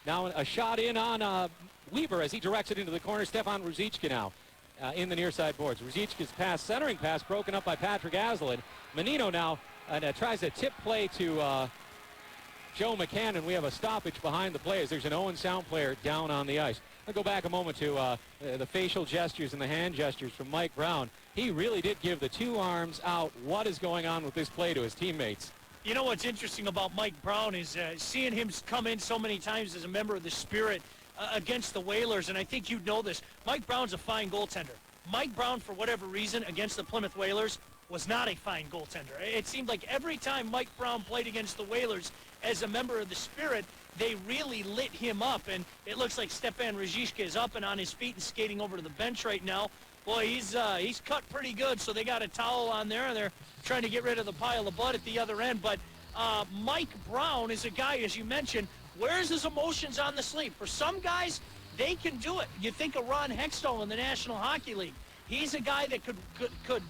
Now a shot in on Weaver as he directs it into the corner. Stefan Ruzicka now in the near side boards. Ruzicka's pass, centering pass, broken up by Patrick Aslan. Menino now tries a tip play to Joe McCann, and we have a stoppage behind the players. There's an Owen Sound player down on the ice. I'll go back a moment to the facial gestures and the hand gestures from Mike Brown. He really did give the two arms out. What is going on with this play to his teammates? You know what's interesting about Mike Brown is seeing him come in so many times as a member of the Spirit against the Whalers, and I think you know this. Mike Brown's a fine goaltender. Mike Brown, for whatever reason, against the Plymouth Whalers, was not a fine goaltender. It seemed like every time Mike Brown played against the Whalers as a member of the Spirit, they really lit him up, and it looks like Stefan Ruzicka is up and on his feet and skating over to the bench right now. Boy, he's cut pretty good, so they got a towel on there, and they're trying to get rid of the pile of blood at the other end. But Mike Brown is a guy, as you mentioned, wears his emotions on the sleeve. For some guys, they can do it. You think of Ron Hextall in the National Hockey League. He's a guy that could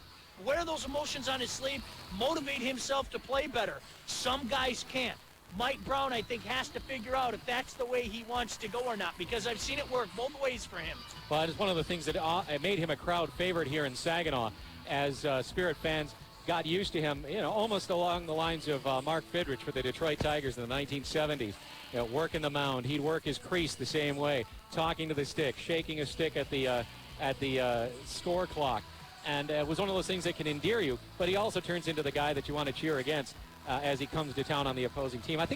wear those emotions on his sleeve, motivate himself to play better. Some guys can't. Mike Brown, I think, has to figure out if that's the way he wants to go or not, because I've seen it work both ways for him. Well, it's one of the things that made him a crowd favorite here in Saginaw as Spirit fans got used to him, almost along the lines of Mark Fidrich for the Detroit Tigers in the 1970s. Working the mound. He'd work his crease the same way, talking to the stick, shaking a stick at the score clock. And it was one of those things that can endear you, but he also turns into the guy that you want to cheer against as he comes to town on the opposing team. I think